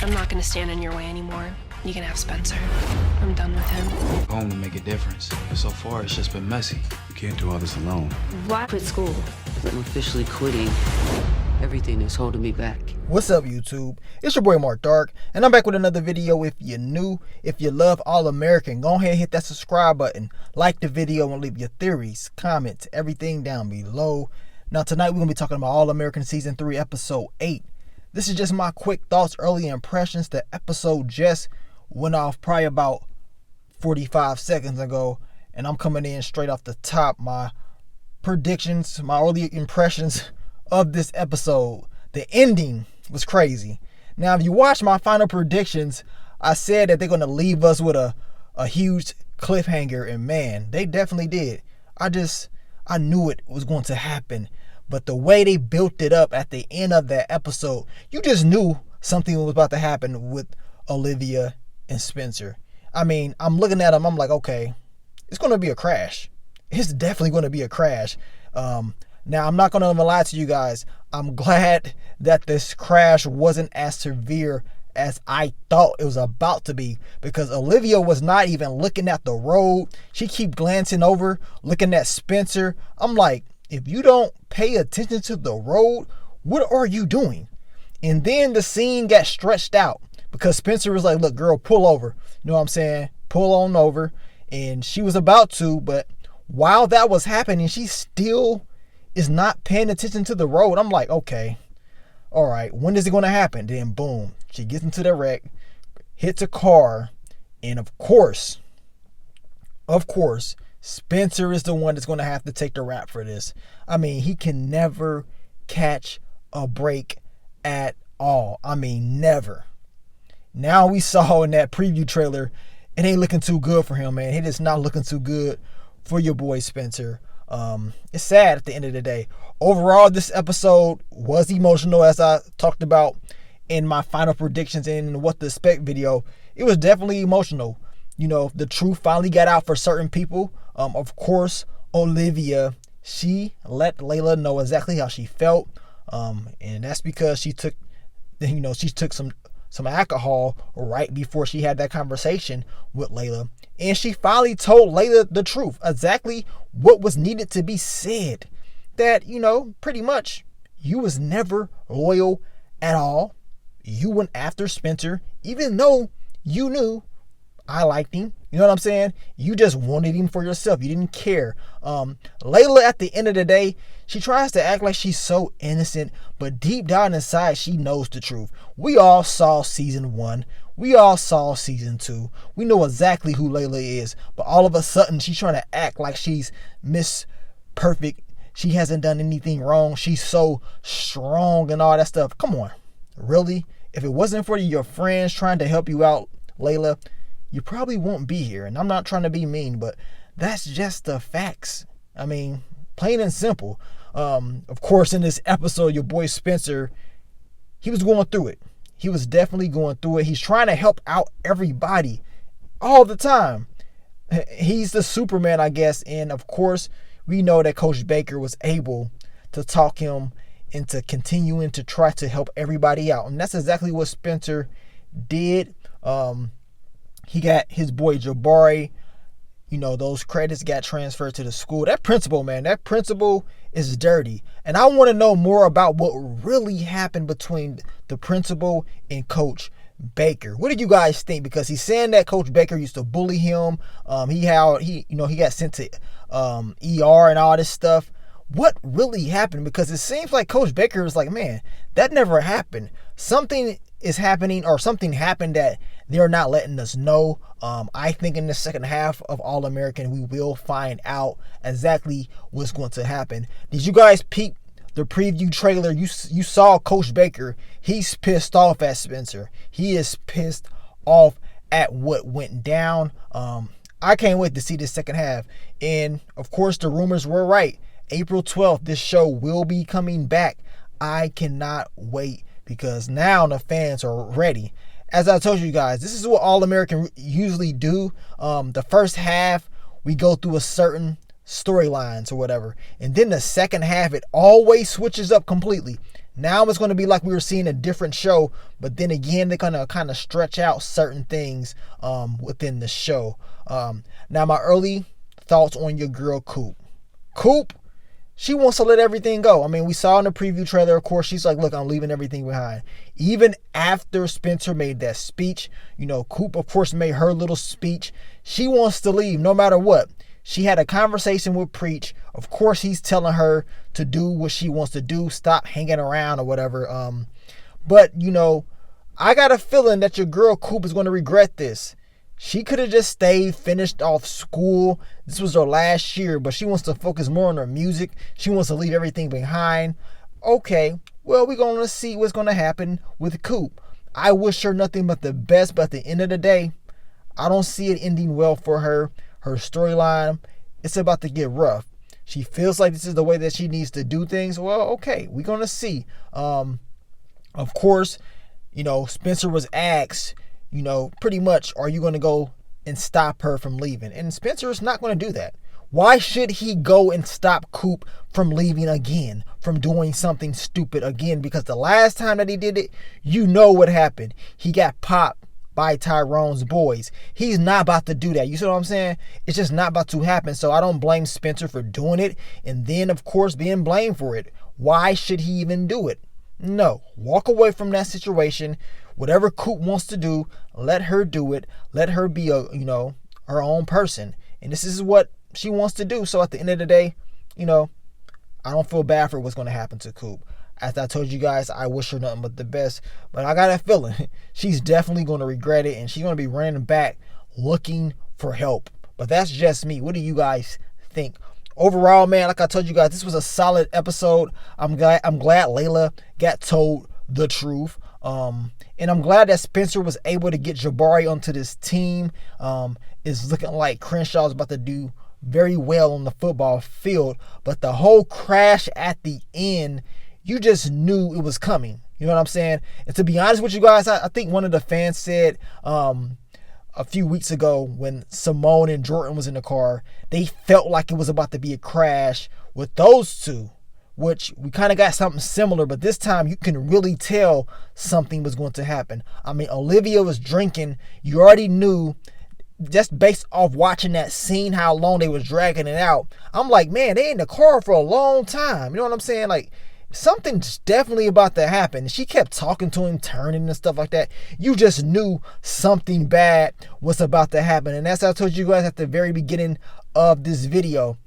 I'm not gonna stand in your way anymore. You can have Spencer. I'm done with him. Home to make a difference. But so far, it's just been messy. You can't do all this alone. Why quit school? I'm officially quitting everything that's holding me back. What's up, YouTube? It's your boy Mark Dark, and I'm back with another video. If you're new, if you love All American, go ahead and hit that subscribe button, like the video, and leave your theories, comments, everything down below. Now tonight we're going to be talking about All American Season 3, Episode 8. This is just my quick thoughts, early impressions. The episode just went off probably about 45 seconds ago, and I'm coming in straight off the top. My predictions, my early impressions of this episode. The ending was crazy. Now, if you watch my final predictions, I said that they're going to leave us with a huge cliffhanger, and man, they definitely did. I knew it was going to happen, but the way they built it up at the end of that episode, you just knew something was about to happen with Olivia and Spencer. I mean, I'm looking at them, I'm like, okay, it's going to be a crash. It's definitely going to be a crash. Now, I'm not going to lie to you guys. I'm glad that this crash wasn't as severe as I thought it was about to be, because Olivia was not even looking at the road. She keep glancing over, looking at Spencer. I'm like, if you don't pay attention to the road, what are you doing? And then the scene got stretched out because Spencer was like, look, girl, pull over. You know what I'm saying? Pull on over. And she was about to, but while that was happening, she still is not paying attention to the road. I'm like, okay, all right, when is it going to happen? Then boom, she gets into the wreck, hits a car, and of course, Spencer is the one that's going to have to take the rap for this. I mean, he can never catch a break at all. I mean, never. Now we saw in that preview trailer, it ain't looking too good for him, man. It is not looking too good for your boy Spencer. It's sad at the end of the day. Overall, this episode was emotional, as I talked about in my final predictions and what to expect video. It was definitely emotional. You know, the truth finally got out for certain people. Of course, Olivia, she let Layla know exactly how she felt. And that's because she took some alcohol right before she had that conversation with Layla. And she finally told Layla the truth, exactly what was needed to be said. That, pretty much, you was never loyal at all. You went after Spencer, even though you knew I liked him. You know what I'm saying? You just wanted him for yourself. You didn't care. Layla, at the end of the day, she tries to act like she's so innocent, but deep down inside, she knows the truth. We all saw season 1. We all saw season 2. We know exactly who Layla is, but all of a sudden, she's trying to act like she's Miss Perfect. She hasn't done anything wrong. She's so strong and all that stuff. Come on. Really? If it wasn't for your friends trying to help you out, Layla, you probably won't be here. And I'm not trying to be mean, but that's just the facts. I mean, plain and simple. Of course, in this episode, your boy Spencer, he was going through it. He was definitely going through it. He's trying to help out everybody all the time. He's the Superman, I guess. And of course, we know that Coach Baker was able to talk him into continuing to try to help everybody out. And that's exactly what Spencer did. He got his boy Jabari. Those credits got transferred to the school. That principal, man, that principal is dirty. And I want to know more about what really happened between the principal and Coach Baker. What did you guys think? Because he's saying that Coach Baker used to bully him. He got sent to ER and all this stuff. What really happened? Because it seems like Coach Baker was like, man, that never happened. Something is happening, or something happened that they're not letting us know. I think in the second half of All American, we will find out exactly what's going to happen. Did you guys peep the preview trailer? You saw Coach Baker. He's pissed off at Spencer. He is pissed off at what went down. I can't wait to see this second half. And of course, the rumors were right. April 12th, this show will be coming back. I cannot wait, because now the fans are ready. As I told you guys, this is what All American usually do. The first half, we go through a certain storylines or whatever. And then the second half, it always switches up completely. Now it's going to be like we were seeing a different show, but then again, they're going to kind of stretch out certain things within the show. Now, my early thoughts on your girl, Coop. Coop, she wants to let everything go. I mean, we saw in the preview trailer, of course, she's like, look, I'm leaving everything behind. Even after Spencer made that speech, Coop, of course, made her little speech. She wants to leave no matter what. She had a conversation with Preach. Of course, he's telling her to do what she wants to do, stop hanging around or whatever. But, I got a feeling that your girl Coop is going to regret this. She could have just stayed, finished off school. This was her last year, but she wants to focus more on her music. She wants to leave everything behind. Okay, well, we're going to see what's going to happen with Coop. I wish her nothing but the best, but at the end of the day, I don't see it ending well for her. Her storyline, it's about to get rough. She feels like this is the way that she needs to do things. Well, okay, we're going to see. Of course, Spencer was asked, pretty much, are you going to go and stop her from leaving? And Spencer is not going to do that. Why should he go and stop Coop from leaving again, from doing something stupid again? Because the last time that he did it, what happened. He got popped by Tyrone's boys. He's not about to do that. You see what I'm saying? It's just not about to happen. So I don't blame Spencer for doing it and then, of course, being blamed for it. Why should he even do it? No. Walk away from that situation. Whatever Coop wants to do, let her do it. Let her be her own person. And this is what she wants to do. So at the end of the day, I don't feel bad for what's going to happen to Coop. As I told you guys, I wish her nothing but the best. But I got a feeling she's definitely going to regret it. And she's going to be running back looking for help. But that's just me. What do you guys think? Overall, man, like I told you guys, this was a solid episode. I'm glad Layla got told the truth. And I'm glad that Spencer was able to get Jabari onto this team. It's looking like Crenshaw's about to do very well on the football field. But the whole crash at the end, you just knew it was coming. You know what I'm saying? And to be honest with you guys, I think one of the fans said a few weeks ago when Simone and Jordan was in the car, they felt like it was about to be a crash with those two, which we kind of got something similar, but this time you can really tell something was going to happen. I mean, Olivia was drinking. You already knew just based off watching that scene how long they was dragging it out. I'm like, man, they in the car for a long time. You know what I'm saying? Like, something's definitely about to happen. She kept talking to him, turning and stuff like that. You just knew something bad was about to happen. And as I told you guys at the very beginning of this video,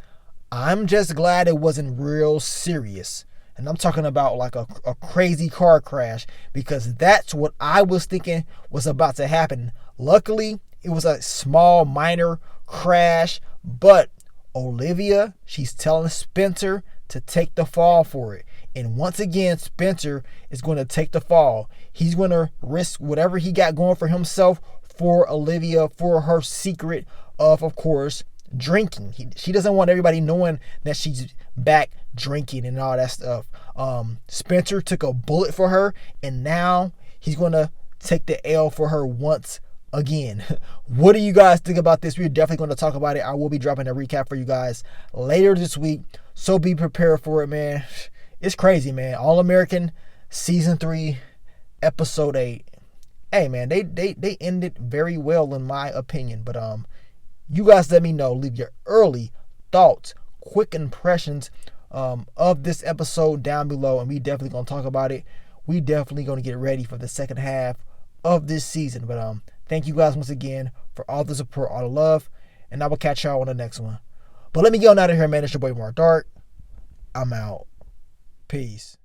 I'm just glad it wasn't real serious. And I'm talking about like a crazy car crash, because that's what I was thinking was about to happen. Luckily, it was a small, minor crash, but Olivia, she's telling Spencer to take the fall for it. And once again, Spencer is going to take the fall. He's going to risk whatever he got going for himself for Olivia, for her secret of course, drinking. She doesn't want everybody knowing that she's back drinking and all that stuff. Spencer took a bullet for her, and now he's going to take the L for her once again. What do you guys think about this? We're definitely going to talk about it. I will be dropping a recap for you guys later this week, so be prepared for it, man. It's crazy, man. All American Season 3, Episode 8. Hey, man, they ended very well in my opinion. But you guys let me know. Leave your early thoughts, quick impressions of this episode down below, and we definitely going to talk about it. We definitely going to get ready for the second half of this season. But thank you guys once again for all the support, all the love, and I will catch y'all on the next one. But let me get on out of here, man. It's your boy Mark Dark. I'm out. Peace.